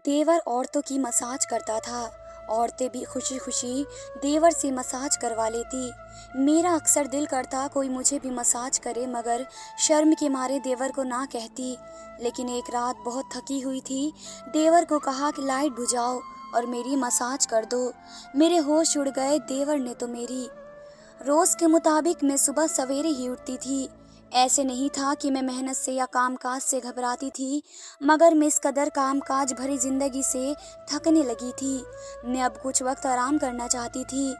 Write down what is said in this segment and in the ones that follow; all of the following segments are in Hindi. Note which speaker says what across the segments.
Speaker 1: देवर औरतों की मसाज करता था। औरतें भी खुशी खुशी देवर से मसाज करवा लेती। मेरा अक्सर दिल करता कोई मुझे भी मसाज करे, मगर शर्म के मारे देवर को ना कहती। लेकिन एक रात बहुत थकी हुई थी, देवर को कहा कि लाइट बुझाओ और मेरी मसाज कर दो। मेरे होश उड़ गए, देवर ने तो मेरी। रोज के मुताबिक मैं सुबह सवेरे ही उठती थी। ऐसे नहीं था कि मैं मेहनत से या कामकाज से घबराती थी, मगर मैं इस कदर कामकाज भरी जिंदगी से थकने लगी थी। मैं अब कुछ वक्त आराम करना चाहती थी।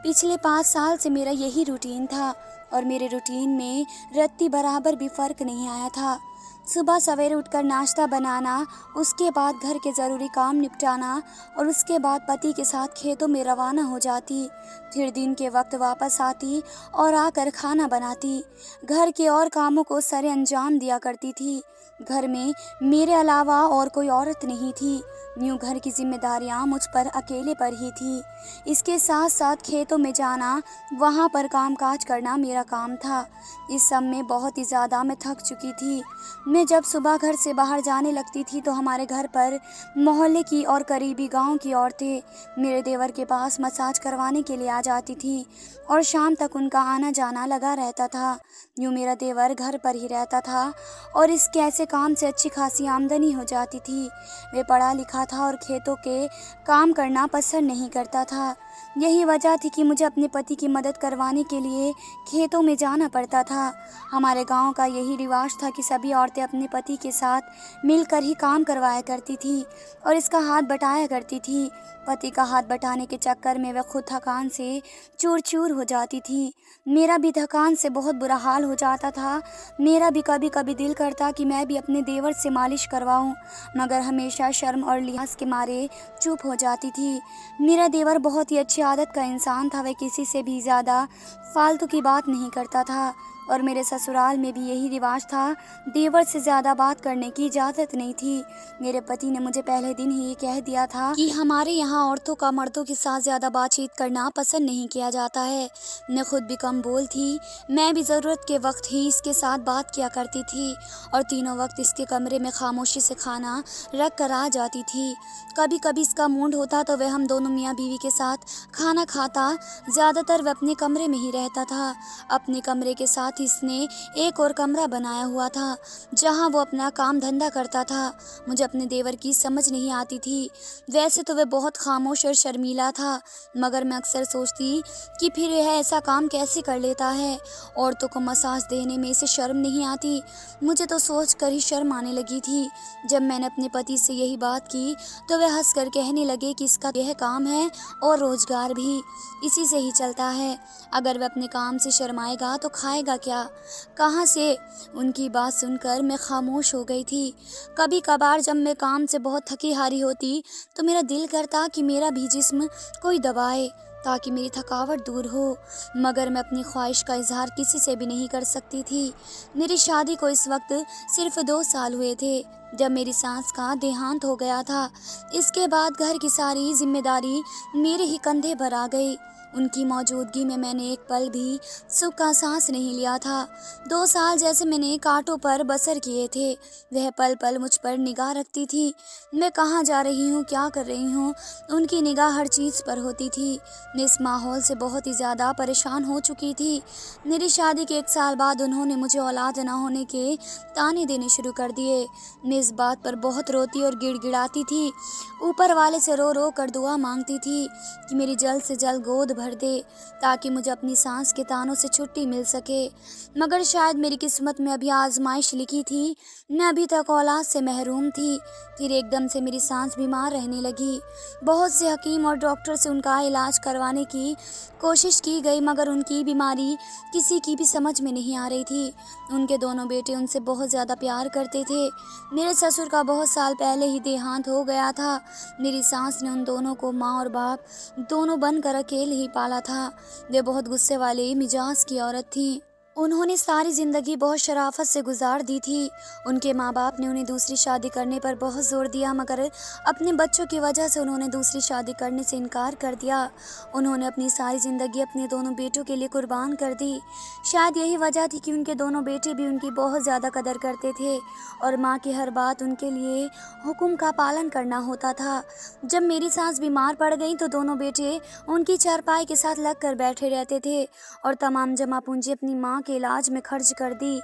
Speaker 1: पिछले 5 साल से मेरा यही रूटीन था और मेरे रूटीन में रत्ती बराबर भी फर्क नहीं आया था। सुबह सवेरे उठकर नाश्ता बनाना, उसके बाद घर के ज़रूरी काम निपटाना और उसके बाद पति के साथ खेतों में रवाना हो जाती। फिर दिन के वक्त वापस आती और आकर खाना बनाती। घर के और कामों को सरे अंजाम दिया करती थी। घर में मेरे अलावा और कोई औरत नहीं थी। यूं घर की जिम्मेदारियां मुझ पर अकेले पर ही थी। इसके साथ साथ खेतों में जाना, वहां पर कामकाज करना मेरा काम था। इस सब में बहुत ही ज़्यादा मैं थक चुकी थी। मैं जब सुबह घर से बाहर जाने लगती थी तो हमारे घर पर मोहल्ले की और करीबी गांव की औरतें मेरे देवर के पास मसाज करवाने के लिए आ जाती थी और शाम तक उनका आना जाना लगा रहता था। यूँ मेरा देवर घर पर ही रहता था और इसके ऐसे काम से अच्छी खासी आमदनी हो जाती थी। वे पढ़ा लिखा था और खेतों के काम करना पसंद नहीं करता था। यही वजह थी कि मुझे अपने पति की मदद करवाने के लिए खेतों में जाना पड़ता था। हमारे गांव का यही रिवाज था कि सभी औरतें अपने पति के साथ मिलकर ही काम करवाया करती थी और इसका हाथ बटाया करती थी। पति का हाथ बटाने के चक्कर में वह खुद थकान से चूर चूर हो जाती थी। मेरा भी थकान से बहुत बुरा हाल हो जाता था। मेरा भी कभी कभी दिल करता कि मैं भी अपने देवर से मालिश करवाऊं, मगर हमेशा शर्म और लिहाज के मारे चुप हो जाती थी। मेरा देवर बहुत ही अच्छी आदत का इंसान था। वह किसी से भी ज़्यादा फालतू की बात नहीं करता था और मेरे ससुराल में भी यही रिवाज था। देवर से ज़्यादा बात करने की इजाज़त नहीं थी। मेरे पति ने मुझे पहले दिन ही ये कह दिया था कि हमारे यहाँ औरतों का मर्दों के साथ ज़्यादा बातचीत करना पसंद नहीं किया जाता है। मैं खुद भी कम बोल थी। मैं भी ज़रूरत के वक्त ही इसके साथ बात किया करती थी और तीनों वक्त इसके कमरे में खामोशी से खाना रख कर आ जाती थी। कभी कभी इसका मूड होता तो वह हम दोनों मियाँ बीवी के साथ खाना खाता। ज़्यादातर वह अपने कमरे में ही रहता था। अपने कमरे के साथ इसने एक और कमरा बनाया हुआ था जहाँ वो अपना काम धंधा करता था। मुझे अपने देवर की समझ नहीं आती थी। वैसे तो वह बहुत खामोश और शर्मीला था, मगर मैं अक्सर सोचती कि फिर यह ऐसा काम कैसे कर लेता है। औरतों को मसाज देने में इसे शर्म नहीं आती। मुझे तो सोच कर ही शर्म आने लगी थी। जब मैंने अपने पति से यही बात की तो वह हंस कर कहने लगे कि इसका यह काम है और रोजगार भी इसी से ही चलता है। अगर वह अपने काम से शर्माएगा तो खाएगा क्या, कहाँ से। उनकी बात सुनकर मैं खामोश हो गई थी। कभी कभार जब मैं काम से बहुत थकी हारी होती तो मेरा दिल करता कि मेरा भी जिस्म कोई दबाए ताकि मेरी थकावट दूर हो, मगर मैं अपनी ख्वाहिश का इजहार किसी से भी नहीं कर सकती थी। मेरी शादी को इस वक्त सिर्फ 2 साल हुए थे जब मेरी सास का देहांत हो गया था। इसके बाद घर की सारी जिम्मेदारी मेरे ही कंधे पर आ गई। उनकी मौजूदगी में मैंने एक पल भी सुख का सांस नहीं लिया था। 2 साल जैसे मैंने कांटों पर बसर किए थे। वह पल पल मुझ पर निगाह रखती थी। मैं कहाँ जा रही हूँ, क्या कर रही हूँ, उनकी निगाह हर चीज़ पर होती थी। मैं इस माहौल से बहुत ही ज़्यादा परेशान हो चुकी थी। मेरी शादी के 1 साल बाद उन्होंने मुझे औलाद न होने के ताने देने शुरू कर दिए। मैं इस बात पर बहुत रोती और गिड़गिड़ाती थी। ऊपर वाले से रो रो कर दुआ मांगती थी कि मेरी जल्द से जल्द गोद भर दे ताकि मुझे अपनी सांस के तानों से छुट्टी मिल सके। मगर शायद मेरी किस्मत में अभी आजमाइश लिखी थी। मैं अभी तक औलाद से महरूम थी। फिर एकदम से मेरी सांस बीमार रहने लगी। बहुत से हकीम और डॉक्टर से उनका इलाज करवाने की कोशिश की गई, मगर उनकी बीमारी किसी की भी समझ में नहीं आ रही थी। उनके दोनों बेटे उनसे बहुत ज़्यादा प्यार करते थे। मेरे ससुर का बहुत साल पहले ही देहांत हो गया था। मेरी सास ने उन दोनों को माँ और बाप दोनों बनकर अकेले ही पाला था। वे बहुत गुस्से वाली मिजाज की औरत थी। उन्होंने सारी ज़िंदगी बहुत शराफ़त से गुज़ार दी थी। उनके माँ-बाप ने उन्हें दूसरी शादी करने पर बहुत ज़ोर दिया, मगर अपने बच्चों की वजह से उन्होंने दूसरी शादी करने से इनकार कर दिया। उन्होंने अपनी सारी ज़िंदगी अपने दोनों बेटों के लिए कुर्बान कर दी। शायद यही वजह थी कि उनके दोनों बेटे भी उनकी बहुत ज़्यादा कदर करते थे और माँ की हर बात उनके लिए हुक्म का पालन करना होता था। जब मेरी सास बीमार पड़ गईं तो दोनों बेटे उनकी चारपाई के साथ लगकर बैठे रहते थे और तमाम जमा पूंजी अपनी माँ के इलाज में खर्च कर दी,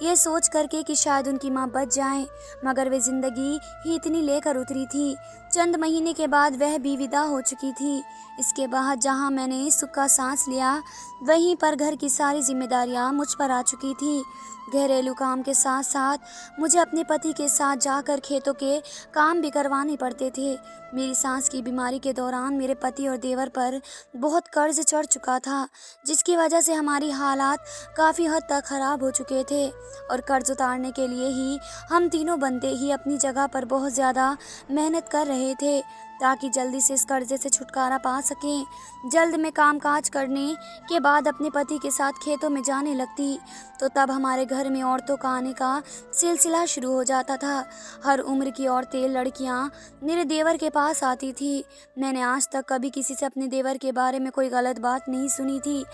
Speaker 1: ये सोच करके कि शायद उनकी माँ बच जाएं, मगर वे जिंदगी ही इतनी लेकर उतरी थी। चंद महीने के बाद वह भी विदा हो चुकी थी। इसके बाद जहाँ मैंने सुख का सांस लिया, वहीं पर घर की सारी जिम्मेदारियाँ मुझ पर आ चुकी थी। घरेलू काम के साथ साथ मुझे अपने पति के साथ जाकर खेतों के काम भी करवाने पड़ते थे। मेरी सास की बीमारी के दौरान मेरे पति और देवर पर बहुत कर्ज चढ़ चुका था, जिसकी वजह से हमारी हालात काफ़ी हद तक ख़राब हो चुके थे और कर्ज उतारने के लिए ही हम तीनों बंदे ही अपनी जगह पर बहुत ज़्यादा मेहनत कर रहे थे ताकि जल्दी से इस कर्जे से छुटकारा पा सकें। जल्द में कामकाज करने के बाद अपने पति के साथ खेतों में जाने लगती तो तब हमारे घर में औरतों का आने का सिलसिला शुरू हो जाता था। हर उम्र की औरतें, लड़कियां मेरे देवर के पास आती थी। मैंने आज तक कभी किसी से अपने देवर के बारे में कोई गलत बात नहीं सुनी थी।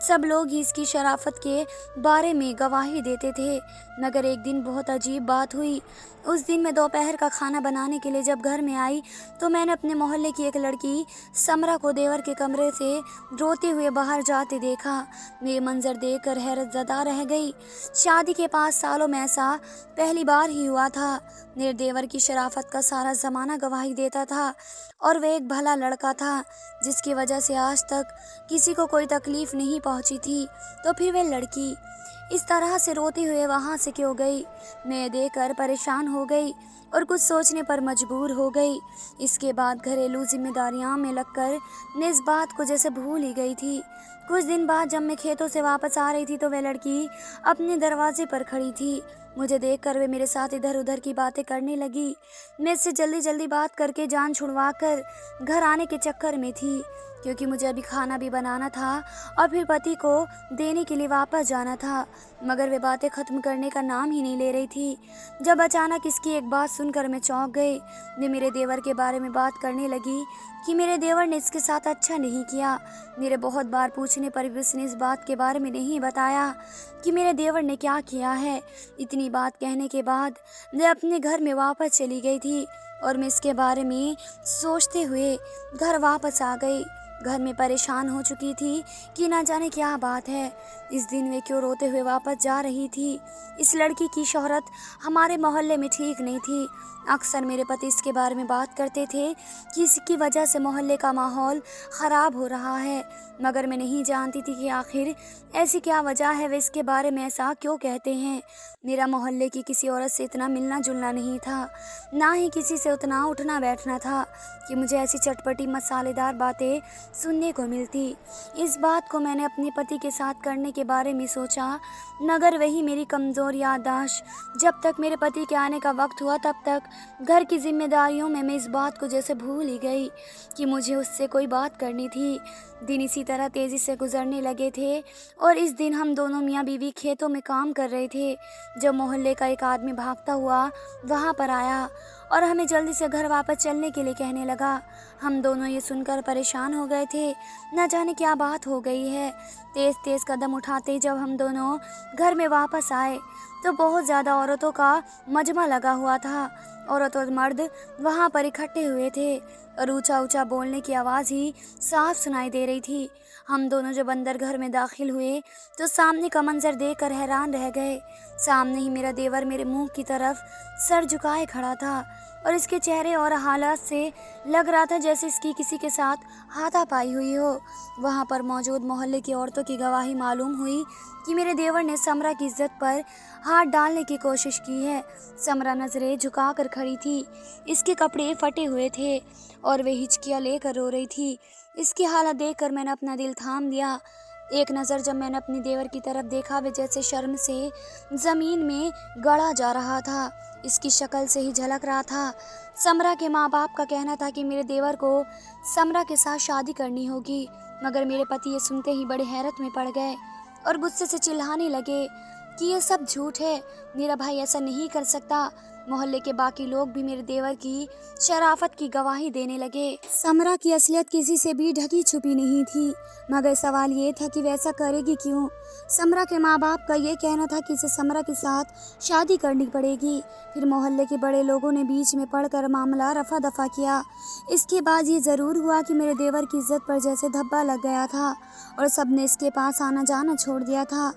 Speaker 1: सब लोग ही इसकी शराफत के बारे में गवाही देते थे, मगर एक दिन बहुत अजीब बात हुई। उस दिन मैं दोपहर का खाना बनाने के लिए जब घर में आई तो मैंने अपने मोहल्ले की एक लड़की समरा को देवर के कमरे से रोते हुए बाहर जाते देखा। ये मंजर देखकर हैरत ज़दा रह गई। शादी के 5 सालों में ऐसा पहली बार ही हुआ था। मेरे देवर की शराफत का सारा ज़माना गवाही देता था और वह एक भला लड़का था जिसकी वजह से आज तक किसी को कोई तकलीफ़ नहीं पहुंची थी। तो फिर वह लड़की इस तरह से रोते हुए वहाँ से क्यों गई? मैं देखकर परेशान हो गई और कुछ सोचने पर मजबूर हो गई। इसके बाद घरेलू जिम्मेदारियां में लगकर मैं इस बात को जैसे भूल ही गई थी। कुछ दिन बाद जब मैं खेतों से वापस आ रही थी तो वह लड़की अपने दरवाजे पर खड़ी थी। मुझे देखकर वे मेरे साथ इधर उधर की बातें करने लगी। मैं इससे जल्दी जल्दी बात करके जान छुड़वाकर घर आने के चक्कर में थी, क्योंकि मुझे अभी खाना भी बनाना था और फिर पति को देने के लिए वापस जाना था, मगर वे बातें ख़त्म करने का नाम ही नहीं ले रही थी। जब अचानक इसकी एक बात सुनकर मैं चौंक गई। वे मेरे देवर के बारे में बात करने लगी कि मेरे देवर ने इसके साथ अच्छा नहीं किया। मेरे बहुत बार पूछने पर भी उसने इस बात के बारे में नहीं बताया कि मेरे देवर ने क्या किया है। इतनी बात कहने के बाद मैं अपने घर में वापस चली गई थी और मैं इसके बारे में सोचते हुए घर वापस आ गई। घर में परेशान हो चुकी थी कि ना जाने क्या बात है। इस दिन वे क्यों रोते हुए वापस जा रही थी। इस लड़की की शोहरत हमारे मोहल्ले में ठीक नहीं थी। अक्सर मेरे पति इसके बारे में बात करते थे कि इसकी वजह से मोहल्ले का माहौल ख़राब हो रहा है, मगर मैं नहीं जानती थी कि आखिर ऐसी क्या वजह है, वे इसके बारे में ऐसा क्यों कहते हैं। मेरा मोहल्ले की किसी औरत से इतना मिलना जुलना नहीं था, ना ही किसी से उतना उठना बैठना था कि मुझे ऐसी चटपटी मसालेदार बातें सुनने को मिलती। इस बात को मैंने अपने पति के साथ करने के बारे में सोचा, मगर वही मेरी कमज़ोर याददाश्त। जब तक मेरे पति के आने का वक्त हुआ तब तक घर की जिम्मेदारियों में मैं इस बात को जैसे भूल ही गई कि मुझे उससे कोई बात करनी थी। दिन इसी तरह तेज़ी से गुजरने लगे थे और इस दिन हम दोनों मियाँ बीवी खेतों में काम कर रहे थे जब मोहल्ले का एक आदमी भागता हुआ वहाँ पर आया और हमें जल्दी से घर वापस चलने के लिए कहने लगा। हम दोनों ये सुनकर परेशान हो गए थे, न जाने क्या बात हो गई है। तेज़ तेज़ कदम उठाते जब हम दोनों घर में वापस आए तो बहुत ज़्यादा औरतों का मजमा लगा हुआ था। औरत और मर्द वहाँ पर इकट्ठे हुए थे और ऊंचा ऊंचा बोलने की आवाज़ ही साफ सुनाई दे रही थी। हम दोनों जब अंदर घर में दाखिल हुए तो सामने का मंजर देखकर हैरान रह गए। सामने ही मेरा देवर मेरे मुंह की तरफ सर झुकाए खड़ा था और इसके चेहरे और हालात से लग रहा था जैसे इसकी किसी के साथ हाथापाई हुई हो। वहाँ पर मौजूद मोहल्ले की औरतों की गवाही मालूम हुई कि मेरे देवर ने समरा की इज्जत पर हाथ डालने की कोशिश की है। समरा नजरें झुकाकर खड़ी थी, इसके कपड़े फटे हुए थे और वे हिचकियाँ लेकर रो रही थी। इसकी हालत देखकर मैंने अपना दिल थाम लिया। एक नज़र जब मैंने अपनी देवर की तरफ देखा, वे जैसे शर्म से ज़मीन में गड़ा जा रहा था। इसकी शक्ल से ही झलक रहा था। समरा के माँ बाप का कहना था कि मेरे देवर को समरा के साथ शादी करनी होगी, मगर मेरे पति ये सुनते ही बड़े हैरत में पड़ गए और गुस्से से चिल्लाने लगे कि ये सब झूठ है, मेरा भाई ऐसा नहीं कर सकता। मोहल्ले के बाकी लोग भी मेरे देवर की शराफत की गवाही देने लगे। समरा की असलियत किसी से भी ढकी छुपी नहीं थी, मगर सवाल ये था कि वैसा करेगी क्यों। समरा के माँ बाप का ये कहना था कि इसे समरा के साथ शादी करनी पड़ेगी। फिर मोहल्ले के बड़े लोगों ने बीच में पड़कर मामला रफा दफा किया। इसके बाद ये ज़रूर हुआ कि मेरे देवर की इज्जत पर जैसे धब्बा लग गया था और सबने इसके पास आना जाना छोड़ दिया था।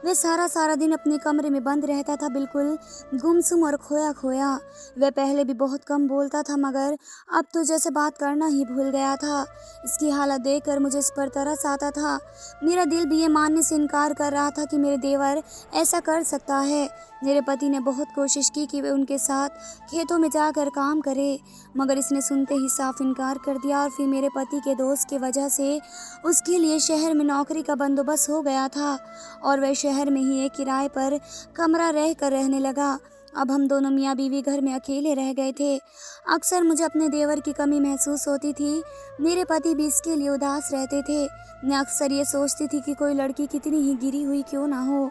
Speaker 1: वह सारा सारा दिन अपने कमरे में बंद रहता था, बिल्कुल गुमसुम और खोया खोया। वह पहले भी बहुत कम बोलता था, मगर अब तो जैसे बात करना ही भूल गया था। इसकी हालत देखकर मुझे इस पर तरस आता था। मेरा दिल भी ये मानने से इनकार कर रहा था कि मेरे देवर ऐसा कर सकता है। मेरे पति ने बहुत कोशिश की कि वे उनके साथ खेतों में जाकर काम करे, मगर इसने सुनते ही साफ इनकार कर दिया। और फिर मेरे पति के दोस्त की वजह से उसके लिए शहर में नौकरी का बंदोबस्त हो गया था और वह शहर में ही एक किराए पर कमरा रह कर रहने लगा। अब हम दोनों मियाँ बीवी घर में अकेले रह गए थे। अक्सर मुझे अपने देवर की कमी महसूस होती थी। मेरे पति भी इसके लिए उदास रहते थे। मैं अक्सर ये सोचती थी कि कोई लड़की कितनी ही गिरी हुई क्यों ना हो,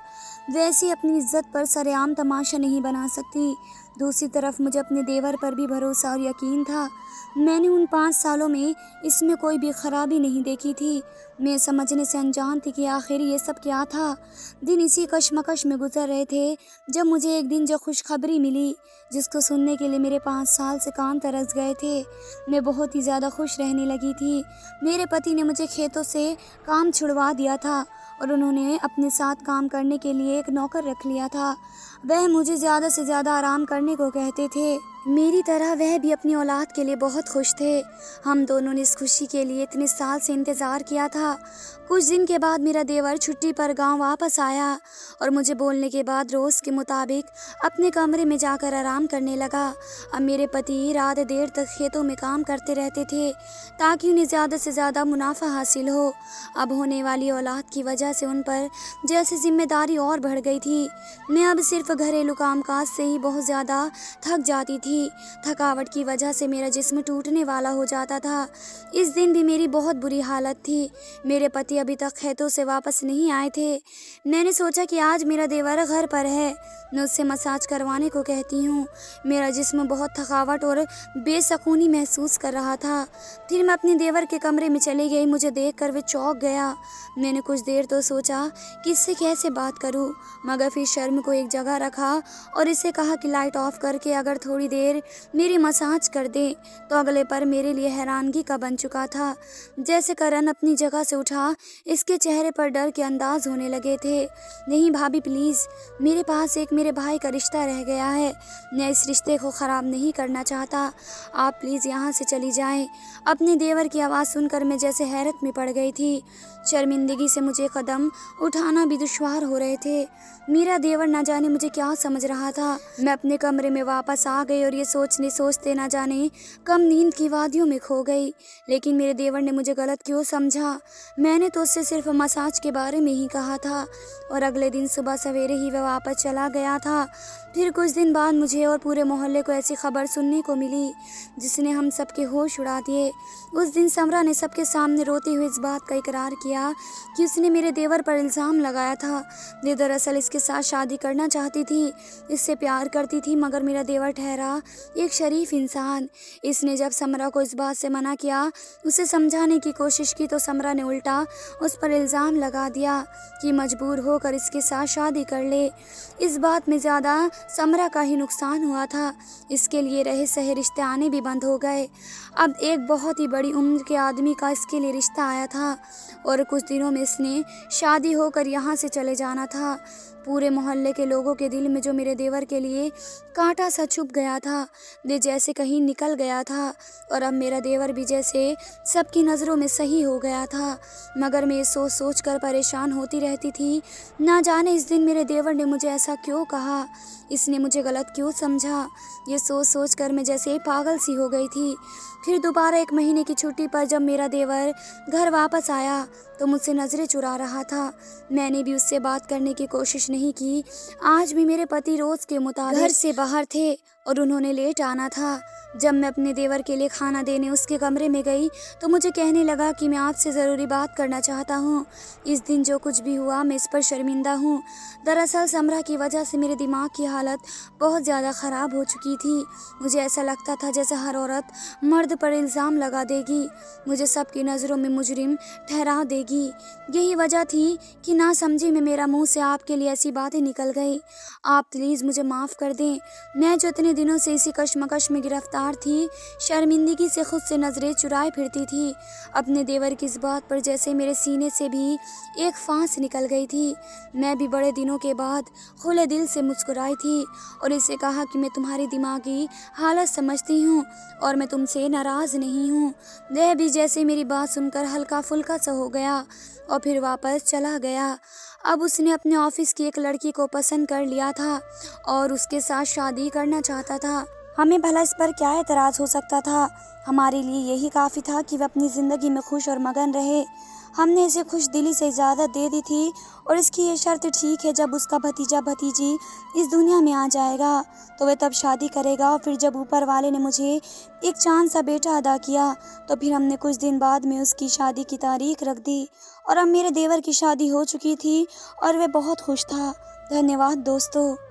Speaker 1: वैसे अपनी इज्जत पर सरेआम तमाशा नहीं बना सकती। दूसरी तरफ मुझे अपने देवर पर भी भरोसा और यकीन था। मैंने उन 5 सालों में इसमें कोई भी खराबी नहीं देखी थी। मैं समझने से अनजान थी कि आखिर ये सब क्या था। दिन इसी कश्मकश में गुजर रहे थे जब मुझे एक दिन जो खुशखबरी मिली, जिसको सुनने के लिए मेरे 5 साल से कान तरस गए थे। मैं बहुत ही ज़्यादा खुश रहने लगी थी। मेरे पति ने मुझे खेतों से काम छुड़वा दिया था और उन्होंने अपने साथ काम करने के लिए एक नौकर रख लिया था। वह मुझे ज़्यादा से ज़्यादा आराम करने को कहते थे। मेरी तरह वह भी अपनी औलाद के लिए बहुत खुश थे। हम दोनों ने इस खुशी के लिए इतने साल से इंतज़ार किया था। कुछ दिन के बाद मेरा देवर छुट्टी पर गांव वापस आया और मुझे बोलने के बाद रोज़ के मुताबिक अपने कमरे में जाकर आराम करने लगा। अब मेरे पति रात देर तक खेतों में काम करते रहते थे ताकि उन्हें ज़्यादा से ज़्यादा मुनाफा हासिल हो। अब होने वाली औलाद की वजह से उन पर जैसे जिम्मेदारी और बढ़ गई थी। मैं अब सिर्फ घरेलू कामकाज से ही बहुत ज़्यादा थक जाती थी। थकावट की वजह से मेरा जिस्म टूटने वाला हो जाता था। इस दिन भी मेरी बहुत बुरी हालत थी। मेरे पति अभी तक खेतों से वापस नहीं आए थे। मैंने सोचा कि आज मेरा देवर घर पर है, मैं उससे मसाज करवाने को कहती हूँ। मेरा जिस्म बहुत थकावट और बेसुकूनी महसूस कर रहा था। फिर मैं अपने देवर के कमरे में चली गई। मुझे देखकर वे चौंक गया। मैंने कुछ देर तो सोचा कि इससे कैसे बात करूँ, मगर फिर शर्म को एक जगह रखा और इसे कहा कि लाइट ऑफ करके अगर थोड़ी देर मेरी मसाज कर दे। तो अगले पर मेरे लिए हैरानगी का बन चुका था। जैसे करण अपनी जगह से उठा, इसके चेहरे पर डर के अंदाज होने लगे थे। नहीं भाभी प्लीज़, मेरे पास एक मेरे भाई का रिश्ता रह गया है। मैं इस रिश्ते को ख़राब नहीं करना चाहता। आप प्लीज़ यहाँ से चली जाएं। अपने देवर की आवाज़ सुनकर मैं जैसे हैरत में पड़ गई थी। शर्मिंदगी से मुझे कदम उठाना भी दुश्वार हो रहे थे। मेरा देवर ना जाने मुझे क्या समझ रहा था। मैं अपने कमरे में वापस आ गई और ये सोचते सोचते ना जाने कम नींद की वादियों में खो गई। लेकिन मेरे देवर ने मुझे गलत क्यों समझा? मैंने तो उससे सिर्फ मसाज के बारे में ही कहा था और अगले दिन सुबह सवेरे ही वह वापस चला गया था। फिर कुछ दिन बाद मुझे और पूरे मोहल्ले को ऐसी खबर सुनने को मिली जिसने हम सबके होश उड़ा दिए। उस दिन समरा ने सबके सामने रोते हुए इस बात का इकरार किया कि उसने मेरे देवर पर इल्ज़ाम लगाया था। वे दरअसल इसके साथ शादी करना चाहती थी, इससे प्यार करती थी, मगर मेरा देवर ठहरा एक शरीफ इंसान। इसने जब समरा को इस बात से मना किया, उसे समझाने की कोशिश की, तो समरा ने उल्टा उस पर इल्ज़ाम लगा दिया कि मजबूर होकर इसके साथ शादी कर ले। इस बात में ज़्यादा समरा का ही नुकसान हुआ था। इसके लिए रहे सहे रिश्ते आने भी बंद हो गए। अब एक बहुत ही बड़ी उम्र के आदमी का इसके लिए रिश्ता आया था और कुछ दिनों में इसने शादी होकर यहाँ से चले जाना था। पूरे मोहल्ले के लोगों के दिल में जो मेरे देवर के लिए कांटा सा छुप गया था, वे जैसे कहीं निकल गया था और अब मेरा देवर भी जैसे सबकी नज़रों में सही हो गया था। मगर मैं ये सोच सोच कर परेशान होती रहती थी। ना जाने इस दिन मेरे देवर ने मुझे ऐसा क्यों कहा, इसने मुझे गलत क्यों समझा। ये सोच सोच कर मैं जैसे पागल सी हो गई थी। फिर दोबारा 1 महीने की छुट्टी पर जब मेरा देवर घर वापस आया तो मुझसे नज़रें चुरा रहा था। मैंने भी उससे बात करने की कोशिश नहीं की। आज भी मेरे पति रोज़ के मुताबिक घर से बाहर थे और उन्होंने लेट आना था। जब मैं अपने देवर के लिए खाना देने उसके कमरे में गई तो मुझे कहने लगा कि मैं आपसे ज़रूरी बात करना चाहता हूँ। इस दिन जो कुछ भी हुआ मैं इस पर शर्मिंदा हूँ। दरअसल समरा की वजह से मेरे दिमाग की हालत बहुत ज़्यादा ख़राब हो चुकी थी। मुझे ऐसा लगता था जैसे हर औरत मर्द पर इल्ज़ाम लगा देगी, मुझे सबकी नज़रों में मुजरिम ठहरा देगी। यही वजह थी कि नासमझी में मेरा मुँह से आपके लिए ऐसी बातें निकल गई। आप प्लीज़ मुझे माफ़ कर दें। मैं जो इतने दिनों से इसी कश्मकश में गिरफ्तार थी, शर्मिंदगी से खुद से नज़रें चुराए फिरती थी। अपने देवर की इस बात पर जैसे मेरे सीने से भी एक फांस निकल गई थी। मैं भी बड़े दिनों के बाद खुले दिल से मुस्कुराई थी और इसे कहा कि मैं तुम्हारी दिमागी हालत समझती हूँ और मैं तुमसे नाराज़ नहीं हूँ। वह भी जैसे मेरी बात सुनकर हल्का फुल्का सा हो गया और फिर वापस चला गया। अब उसने अपने ऑफिस की एक लड़की को पसंद कर लिया था और उसके साथ शादी करना चाहता था। हमें भला इस पर क्या एतराज़ हो सकता था। हमारे लिए यही काफ़ी था कि वह अपनी ज़िंदगी में खुश और मगन रहे। हमने इसे खुश दिली से इजाज़त दे दी थी और इसकी ये शर्त ठीक है, जब उसका भतीजा भतीजी इस दुनिया में आ जाएगा तो वह तब शादी करेगा। और फिर जब ऊपर वाले ने मुझे एक चाँद सा बेटा अता किया तो फिर हमने कुछ दिन बाद में उसकी शादी की तारीख रख दी और अब मेरे देवर की शादी हो चुकी थी और वह बहुत खुश था। धन्यवाद दोस्तों।